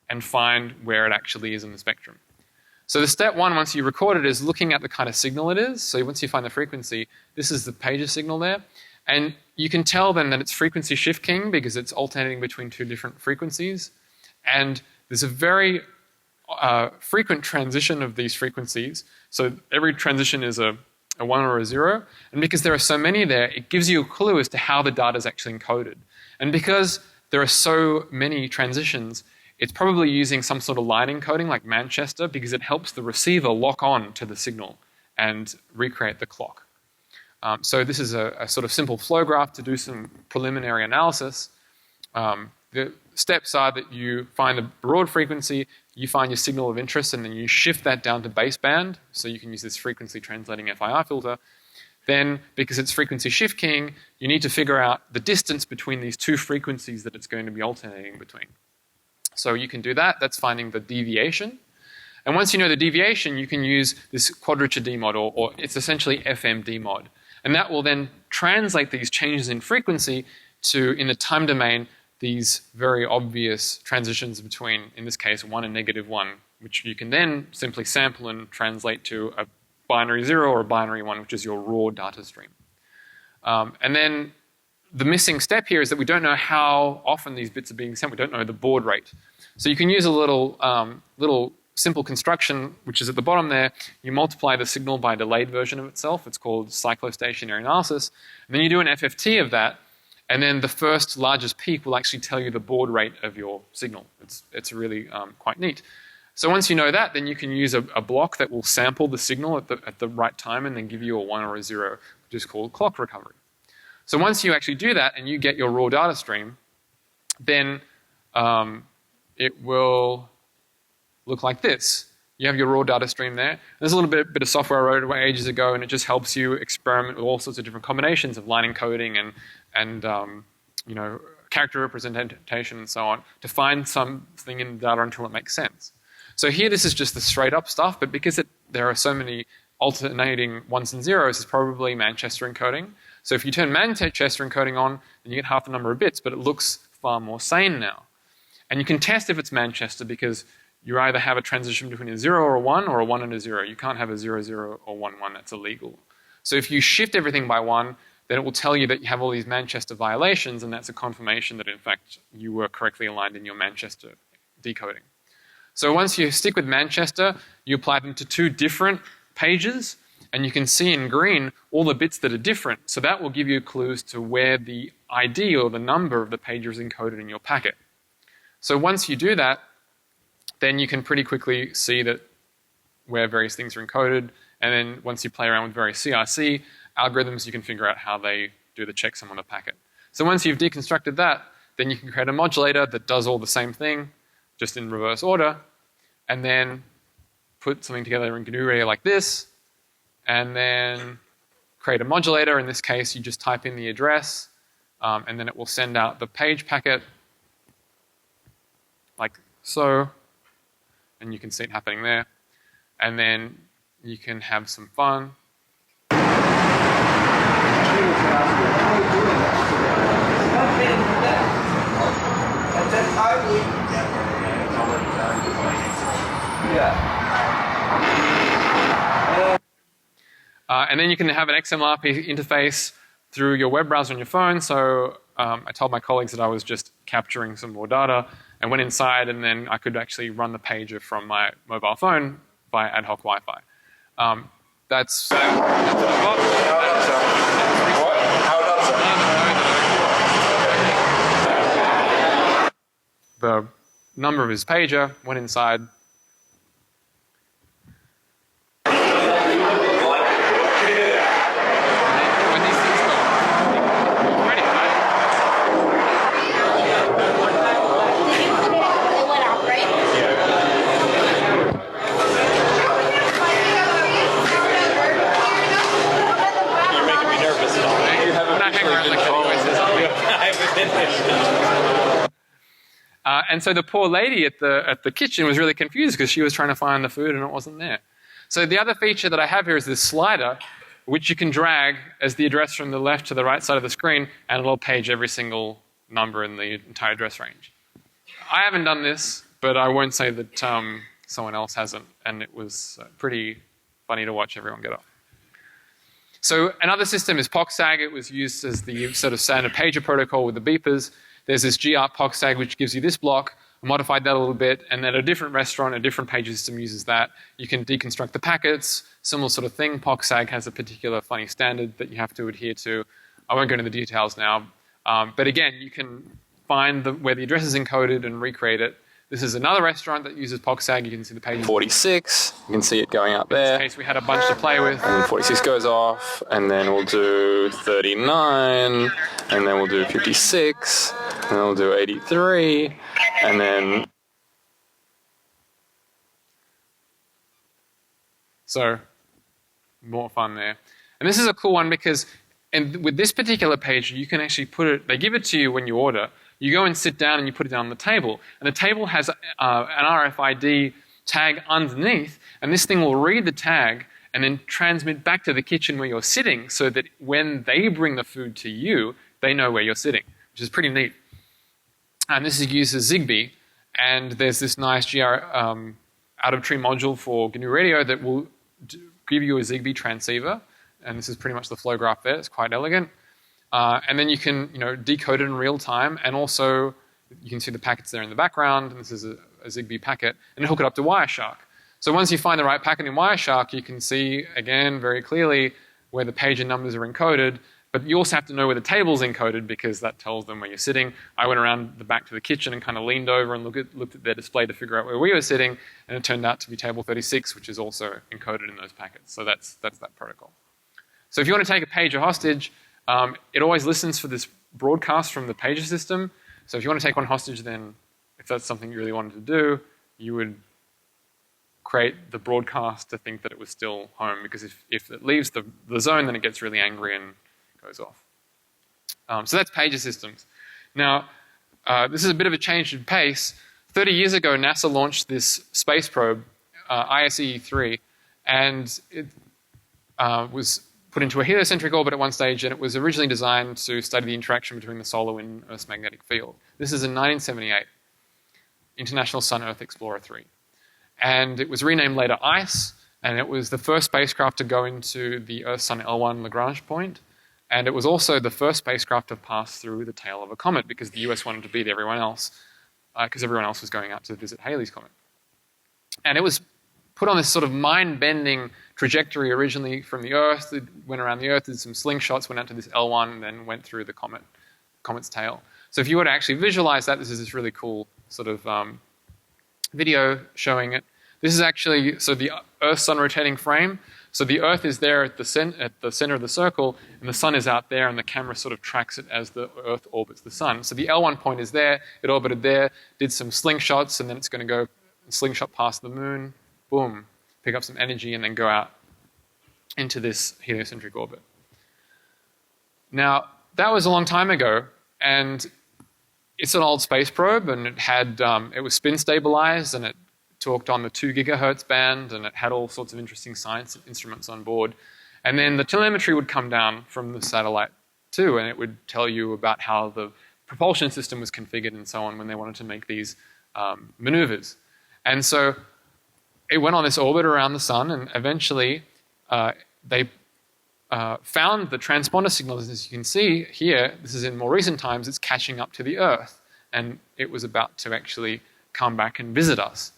[SPEAKER 1] and find where it actually is in the spectrum. So the step one, once you record it, is looking at the kind of signal it is. So once you find the frequency, this is the pager signal there. And you can tell then that it's frequency shift keying because it's alternating between two different frequencies. And there's a very frequent transition of these frequencies. So every transition is a 1 or a 0. And because there are so many there, it gives you a clue as to how the data is actually encoded. And because there are so many transitions, it's probably using some sort of line encoding like Manchester because it helps the receiver lock on to the signal and recreate the clock. So this is a sort of simple flow graph to do some preliminary analysis. The steps are that you find the broad frequency, you find your signal of interest, and then you shift that down to baseband, so you can use this frequency translating FIR filter. Then, because it's frequency shift keying, you need to figure out the distance between these two frequencies that it's going to be alternating between. So you can do that. That's finding the deviation. And once you know the deviation, you can use this quadrature demod, or it's essentially FM demod. And that will then translate these changes in frequency to, in the time domain, these very obvious transitions between, in this case, 1 and -1, which you can then simply sample and translate to a binary 0 or a binary 1, which is your raw data stream. And then the missing step here is that we don't know how often these bits are being sent. We don't know the baud rate. So you can use a little simple construction, which is at the bottom there. You multiply the signal by a delayed version of itself. It's called cyclostationary analysis. And then you do an FFT of that, and then the first largest peak will actually tell you the baud rate of your signal. It's really quite neat. So once you know that, then you can use a block that will sample the signal at the right time and then give you a 1 or a 0, which is called clock recovery. So once you actually do that and you get your raw data stream, then it will look like this. You have your raw data stream there. There's a little bit of software I wrote ages ago, and it just helps you experiment with all sorts of different combinations of line encoding and character representation and so on to find something in the data until it makes sense. So here this is just the straight up stuff, but because there are so many alternating 1s and 0s, it's probably Manchester encoding. So if you turn Manchester encoding on, then you get half the number of bits, but it looks far more sane now. And you can test if it's Manchester because you either have a transition between a 0 or a 1 or a 1 and a 0. You can't have a 0, 0 or 1, 1. That's illegal. So if you shift everything by 1, then it will tell you that you have all these Manchester violations, and that's a confirmation that in fact you were correctly aligned in your Manchester decoding. So once you stick with Manchester, you apply them to 2 different pages, and you can see in green all the bits that are different. So that will give you clues to where the ID or the number of the page is encoded in your packet. So once you do that, then you can pretty quickly see that where various things are encoded, and then once you play around with various CRC algorithms, you can figure out how they do the checksum on the packet. So once you've deconstructed that, then you can create a modulator that does all the same thing, just in reverse order, and then put something together in GNU Radio like this, and then create a modulator. In this case, you just type in the address, and then it will send out the page packet like so, and you can see it happening there. And then you can have some fun. And then you can have an XMRP interface through your web browser on your phone. So I told my colleagues that I was just capturing some more data and went inside, and then I could actually run the pager from my mobile phone via ad hoc Wi-Fi. That's the number of his pager, went inside. And so the poor lady at the kitchen was really confused because she was trying to find the food and it wasn't there. So the other feature that I have here is this slider, which you can drag as the address from the left to the right side of the screen, and it'll page every single number in the entire address range. I haven't done this, but I won't say that someone else hasn't, and it was pretty funny to watch everyone get off. So another system is POXTAG. It was used as the sort of standard pager protocol with the beepers. There's this GR POXTAG which gives you this block. I modified that a little bit, and then a different restaurant, a different page system uses that. You can deconstruct the packets, similar sort of thing. POXTAG has a particular funny standard that you have to adhere to. I won't go into the details now. But again, you can find where the address is encoded and recreate it. This is another restaurant that uses POXTAG. You can see the page.
[SPEAKER 3] 46, you can see it going up there.
[SPEAKER 1] In this case, we had a bunch to play with.
[SPEAKER 3] And then 46 goes off, and then we'll do 39, and then we'll do 56, and then we'll do 83, and then...
[SPEAKER 1] So, more fun there. And this is a cool one because with this particular page, you can actually put it, they give it to you when you order. You go and sit down and you put it down on the table. And the table has an RFID tag underneath, and this thing will read the tag and then transmit back to the kitchen where you're sitting so that when they bring the food to you, they know where you're sitting, which is pretty neat. And this is used as Zigbee, and there's this nice GR out-of-tree module for GNU Radio that will give you a Zigbee transceiver, and this is pretty much the flow graph there. It's quite elegant. And then you can, decode it in real time, and also you can see the packets there in the background, and this is a Zigbee packet, and hook it up to Wireshark. So once you find the right packet in Wireshark, you can see, again, very clearly where the pager numbers are encoded, but you also have to know where the table's encoded because that tells them where you're sitting. I went around the back to the kitchen and kind of leaned over and looked at their display to figure out where we were sitting, and it turned out to be table 36, which is also encoded in those packets. So that's that protocol. So if you want to take a pager hostage, it always listens for this broadcast from the pager system. So if you want to take one hostage, then if that's something you really wanted to do, you would create the broadcast to think that it was still home, because if it leaves the zone, then it gets really angry and goes off. So that's pager systems. Now, this is a bit of a change in pace. 30 years ago, NASA launched this space probe, ISE-3, and it was put into a heliocentric orbit at one stage, and it was originally designed to study the interaction between the solar wind and Earth's magnetic field. This is in 1978, International Sun-Earth Explorer 3. And it was renamed later ICE, and it was the first spacecraft to go into the Earth-Sun L1 Lagrange point. And it was also the first spacecraft to pass through the tail of a comet because the US wanted to beat everyone else because everyone else was going out to visit Halley's Comet. And it was put on this sort of mind-bending trajectory originally from the Earth. It went around the Earth, did some slingshots, went out to this L1, and then went through the comet's tail. So if you were to actually visualize that, this is this really cool sort of video showing it. This is actually, so the Earth-Sun rotating frame. So the Earth is there at the center of the circle, and the Sun is out there, and the camera sort of tracks it as the Earth orbits the Sun. So the L1 point is there, it orbited there, did some slingshots, and then it's going to go slingshot past the Moon, boom, pick up some energy, and then go out into this heliocentric orbit. Now, that was a long time ago, and it's an old space probe, and it was spin stabilized, and it talked on the 2 gigahertz band, and it had all sorts of interesting science instruments on board. And then the telemetry would come down from the satellite too, and it would tell you about how the propulsion system was configured and so on when they wanted to make these maneuvers. And so it went on this orbit around the Sun, and eventually they found the transponder signals. As you can see here, this is in more recent times, it's catching up to the Earth, and it was about to actually come back and visit us.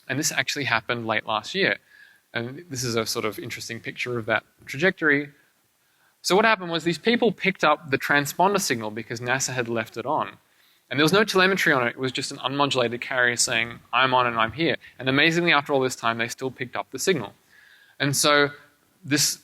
[SPEAKER 1] And this actually happened late last year. And this is a sort of interesting picture of that trajectory. So what happened was these people picked up the transponder signal because NASA had left it on. And there was no telemetry on it. It was just an unmodulated carrier saying, I'm on and I'm here. And amazingly, after all this time, they still picked up the signal. And so this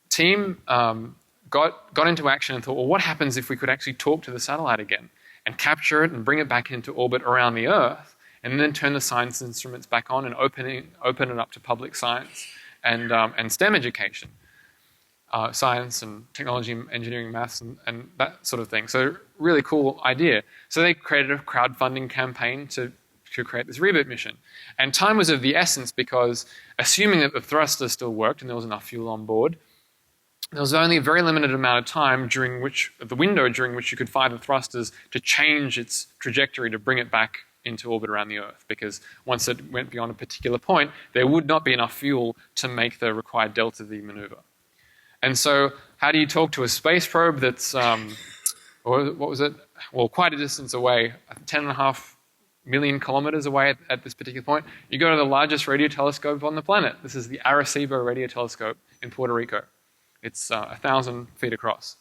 [SPEAKER 1] team got into action and thought, well, what happens if we could actually talk to the satellite again and capture it and bring it back into orbit around the Earth, and then turn the science instruments back on and open it up to public science and STEM education, science and technology, engineering, maths, and that sort of thing. So really cool idea. So they created a crowdfunding campaign to create this reboot mission. And time was of the essence because assuming that the thruster still worked and there was enough fuel on board, there was only a very limited amount of time the window during which you could fire the thrusters to change its trajectory to bring it back into orbit around the Earth, because once it went beyond a particular point, there would not be enough fuel to make the required delta V maneuver. And so how do you talk to a space probe that's, or what was it? Well, quite a distance away, 10.5 million kilometers away at this particular point? You go to the largest radio telescope on the planet. This is the Arecibo radio telescope in Puerto Rico. It's 1,000 feet across.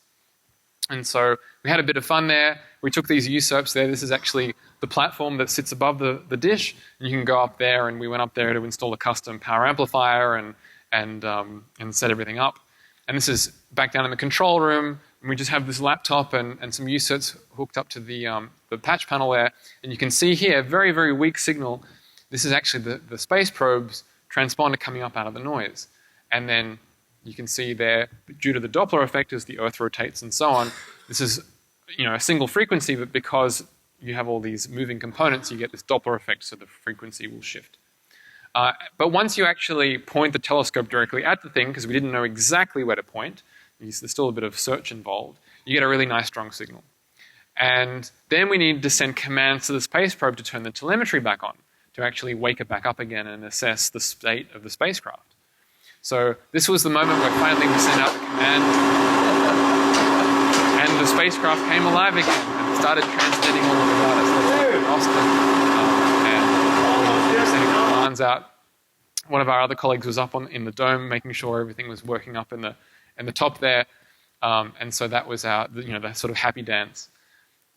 [SPEAKER 1] And so we had a bit of fun there. We took these usurps there. This is actually the platform that sits above the dish. And you can go up there, and we went up there to install a custom power amplifier and set everything up. And this is back down in the control room. And we just have this laptop and some usurps hooked up to the patch panel there. And you can see here, very, very weak signal. This is actually the space probe's transponder coming up out of the noise. And then you can see there, due to the Doppler effect as the Earth rotates and so on, this is a single frequency, but because you have all these moving components, you get this Doppler effect, so the frequency will shift. But once you actually point the telescope directly at the thing, because we didn't know exactly where to point, there's still a bit of search involved, you get a really nice strong signal. And then we need to send commands to the space probe to turn the telemetry back on, to actually wake it back up again and assess the state of the spacecraft. So this was the moment where finally we sent out the command, and the spacecraft came alive again and started transmitting all of the data. So that's Austin, and we were sending commands out. One of our other colleagues was up in the dome, making sure everything was working up in the top there, and so that was our the sort of happy dance.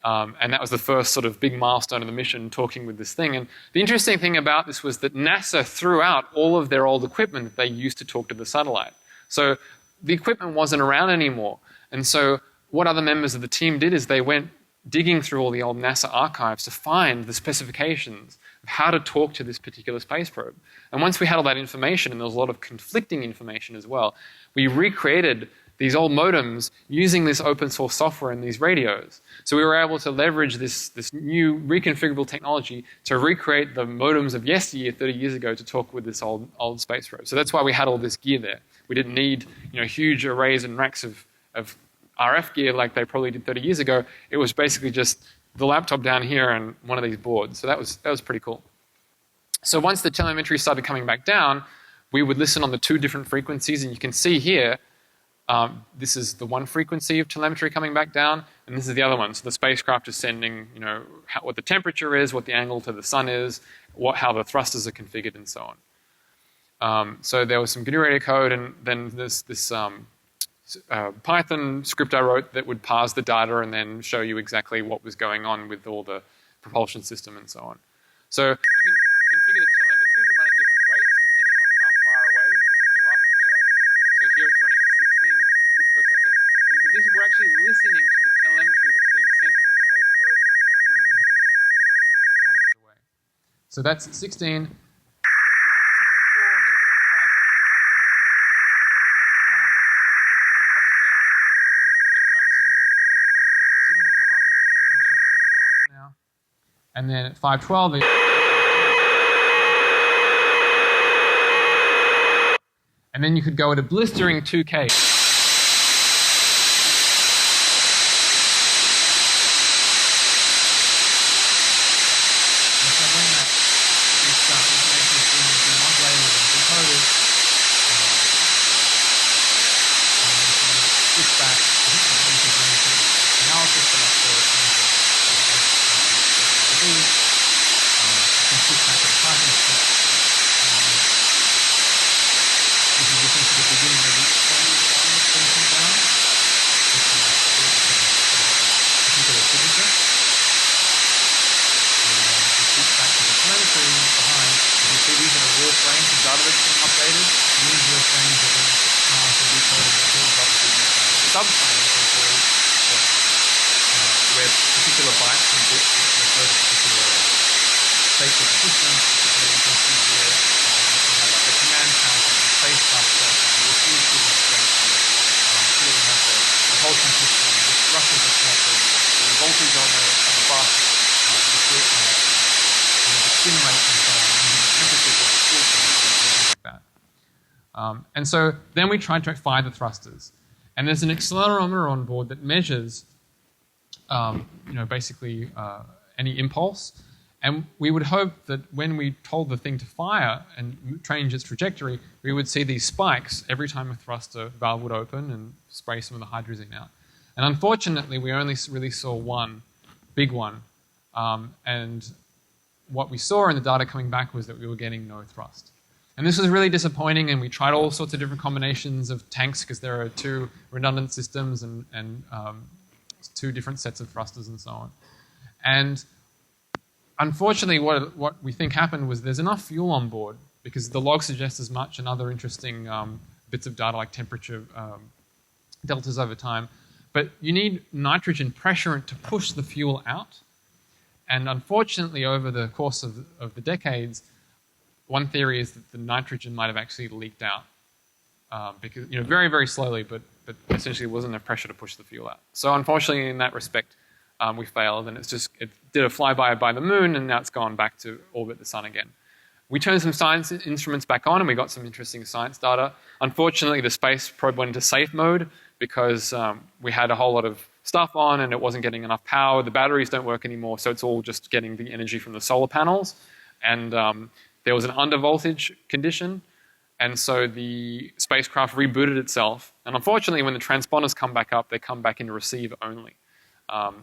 [SPEAKER 1] And that was the first sort of big milestone of the mission, talking with this thing. And the interesting thing about this was that NASA threw out all of their old equipment that they used to talk to the satellite. So the equipment wasn't around anymore. And so what other members of the team did is they went digging through all the old NASA archives to find the specifications of how to talk to this particular space probe. And once we had all that information, and there was a lot of conflicting information as well, we recreated these old modems using this open source software and these radios. So we were able to leverage this new reconfigurable technology to recreate the modems of yesteryear, 30 years ago, to talk with this old space probe. So that's why we had all this gear there. We didn't need huge arrays and racks of RF gear like they probably did 30 years ago. It was basically just the laptop down here and one of these boards. So that was pretty cool. So once the telemetry started coming back down, we would listen on the 2 different frequencies, and you can see here, This is the one frequency of telemetry coming back down, and this is the other one. So the spacecraft is sending, what the temperature is, what the angle to the sun is, how the thrusters are configured, and so on. So there was some GNU radio code, and then there's this Python script I wrote that would parse the data and then show you exactly what was going on with all the propulsion system and so on. So you can configure the telemetry to run at different rates depending on how far away you are from the Earth. So here it's running at 16 bits per second. And for this, we're actually listening to the telemetry that's being sent from the space probe kilometers away. So that's at 16. And then at 512, and then you could go at a blistering 2K. And so then we tried to fire the thrusters. And there's an accelerometer on board that measures, basically any impulse. And we would hope that when we told the thing to fire and change its trajectory, we would see these spikes every time a thruster valve would open and spray some of the hydrazine out. And unfortunately, we only really saw one big one. And what we saw in the data coming back was that we were getting no thrust. And this was really disappointing, and we tried all sorts of different combinations of tanks because there are two redundant systems and two different sets of thrusters and so on. And unfortunately, what we think happened was there's enough fuel on board because the log suggests as much and other interesting bits of data like temperature deltas over time. But you need nitrogen pressure to push the fuel out. And unfortunately, over the course of the decades, one theory is that the nitrogen might have actually leaked out because, very, very slowly, but essentially wasn't enough pressure to push the fuel out. So unfortunately, in that respect, we failed, and it did a flyby by the moon, and now it's gone back to orbit the sun again. We turned some science instruments back on, and we got some interesting science data. Unfortunately, the space probe went into safe mode because we had a whole lot of stuff on, and it wasn't getting enough power. The batteries don't work anymore, so it's all just getting the energy from the solar panels. And there was an undervoltage condition, and so the spacecraft rebooted itself. And unfortunately, when the transponders come back up, they come back into receive only.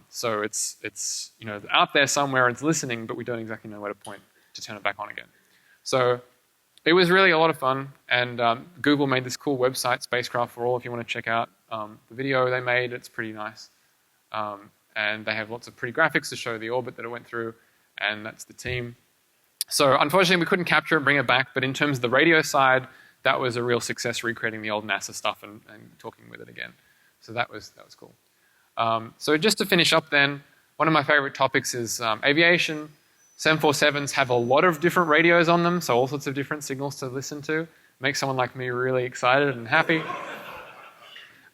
[SPEAKER 1] So it's out there somewhere, it's listening, but we don't exactly know where to point to turn it back on again. So it was really a lot of fun, and Google made this cool website, Spacecraft for All, if you want to check out the video they made. It's pretty nice. And they have lots of pretty graphics to show the orbit that it went through, and that's the team. So unfortunately, we couldn't capture it and bring it back, but in terms of the radio side, that was a real success, recreating the old NASA stuff and talking with it again. So that was cool. So just to finish up then, one of my favorite topics is aviation. 747s have a lot of different radios on them, so all sorts of different signals to listen to. Makes someone like me really excited and happy.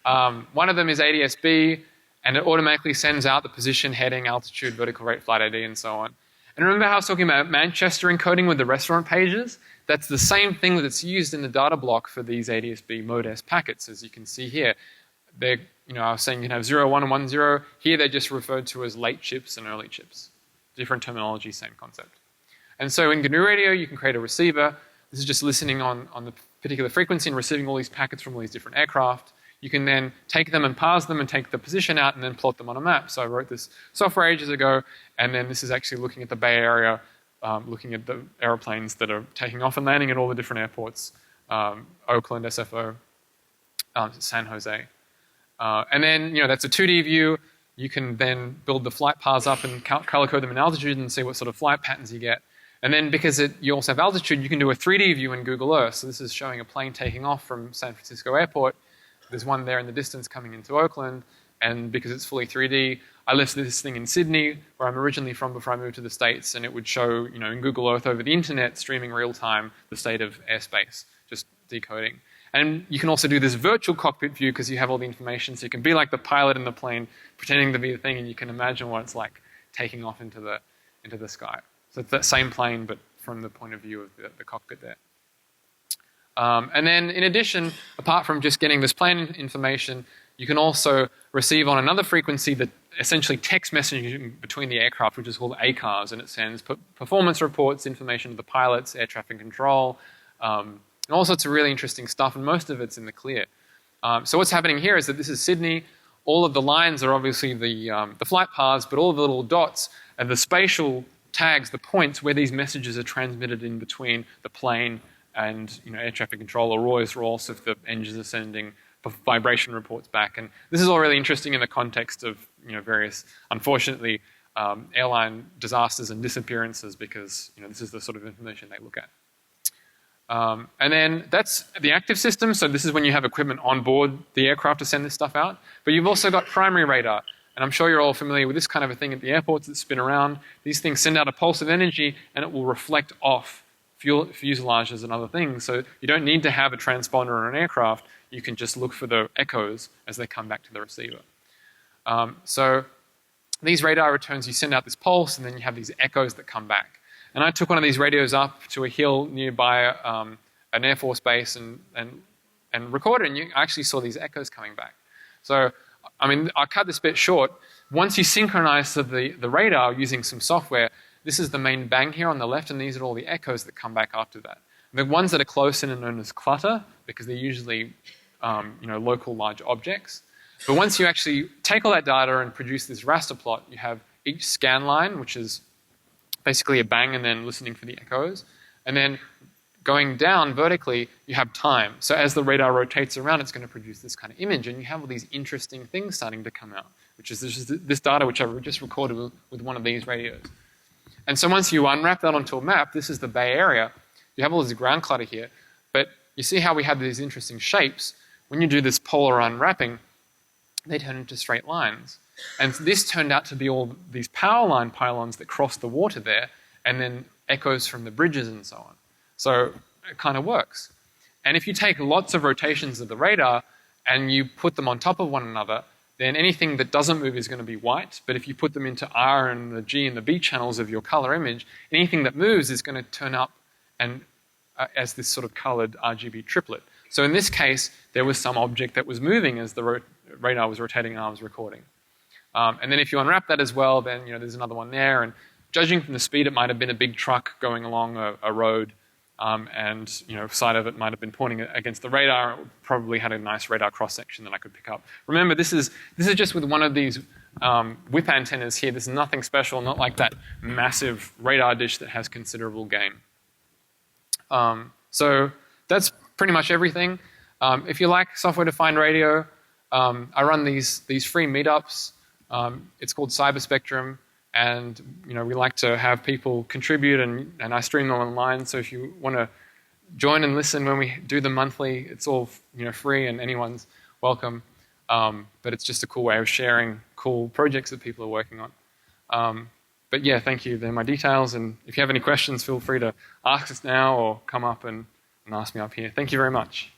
[SPEAKER 1] One of them is ADS-B, and it automatically sends out the position, heading, altitude, vertical rate, flight ID, and so on. And remember how I was talking about Manchester encoding with the restaurant pages? That's the same thing that's used in the data block for these ADS-B Mode S packets, as you can see here. I was saying you can have 0, 1, and 1, 0. Here they're just referred to as late chips and early chips. Different terminology, same concept. And so in GNU Radio, you can create a receiver. This is just listening on the particular frequency and receiving all these packets from all these different aircraft. you can then take them and parse them and take the position out and then plot them on a map. So I wrote this software ages ago, and then this is actually looking at the Bay Area, looking at the aeroplanes that are taking off and landing at all the different airports, Oakland, SFO, San Jose. And then, that's a 2D view. You can then build the flight paths up and color code them in altitude and see what sort of flight patterns you get. And then because you also have altitude, you can do a 3D view in Google Earth. So this is showing a plane taking off from San Francisco Airport. There's one there in the distance coming into Oakland. And because it's fully 3D, I lifted this thing in Sydney, where I'm originally from before I moved to the States, and it would show, in Google Earth over the internet, streaming real time, the state of airspace, just decoding. And you can also do this virtual cockpit view because you have all the information, so you can be like the pilot in the plane, pretending to be the thing, and you can imagine what it's like taking off into the sky. So it's that same plane, but from the point of view of the cockpit there. And then in addition, apart from just getting this plane information, you can also receive on another frequency that essentially text messaging between the aircraft, which is called ACARS, and it sends performance reports, information to the pilots, air traffic control, and all sorts of really interesting stuff, and most of it's in the clear. So what's happening here is that this is Sydney. All of the lines are obviously the flight paths, but all of the little dots are the spatial tags, the points where these messages are transmitted in between the plane and air traffic control, or ROIS if the engines are sending vibration reports back. And this is all really interesting in the context of various, unfortunately, airline disasters and disappearances, because this is the sort of information they look at. And then that's the active system. So this is when you have equipment on board the aircraft to send this stuff out. But you've also got primary radar. And I'm sure you're all familiar with this kind of a thing at the airports that spin around. These things send out a pulse of energy, and it will reflect off fuselages and other things. So you don't need to have a transponder on an aircraft. You can just look for the echoes as they come back to the receiver. So these radar returns, you send out this pulse, and then you have these echoes that come back. And I took one of these radios up to a hill nearby an Air Force base and recorded it, and you actually saw these echoes coming back. So, I'll cut this bit short. Once you synchronize the radar using some software, this is the main bang here on the left, and these are all the echoes that come back after that. The ones that are close in are known as clutter, because they're usually local large objects. But once you actually take all that data and produce this raster plot, you have each scan line, which is basically a bang and then listening for the echoes. And then going down vertically, you have time. So as the radar rotates around, it's going to produce this kind of image, and you have all these interesting things starting to come out, which is this data which I just recorded with one of these radios. And so once you unwrap that onto a map, this is the Bay Area. You have all this ground clutter here, but you see how we have these interesting shapes. When you do this polar unwrapping, they turn into straight lines. And this turned out to be all these power line pylons that cross the water there, and then echoes from the bridges and so on. So it kind of works. And if you take lots of rotations of the radar and you put them on top of one another, then anything that doesn't move is going to be white. But if you put them into R and the G and the B channels of your color image, anything that moves is going to turn up and as this sort of colored RGB triplet. So in this case, there was some object that was moving as the radar was rotating and I was recording. And then if you unwrap that as well, then there's another one there. And judging from the speed, it might have been a big truck going along a road, and side of it might have been pointing against the radar. It probably had a nice radar cross section that I could pick up. Remember, this is just with one of these whip antennas here. This is nothing special, not like that massive radar dish that has considerable gain. So that's pretty much everything. If you like software-defined radio, I run these free meetups. It's called Cyber Spectrum, and we like to have people contribute, and I stream them online. So if you want to join and listen when we do them monthly, it's all free and anyone's welcome. But it's just a cool way of sharing cool projects that people are working on. But yeah, thank you. They're my details, and if you have any questions, feel free to ask us now or come up and ask me up here. Thank you very much.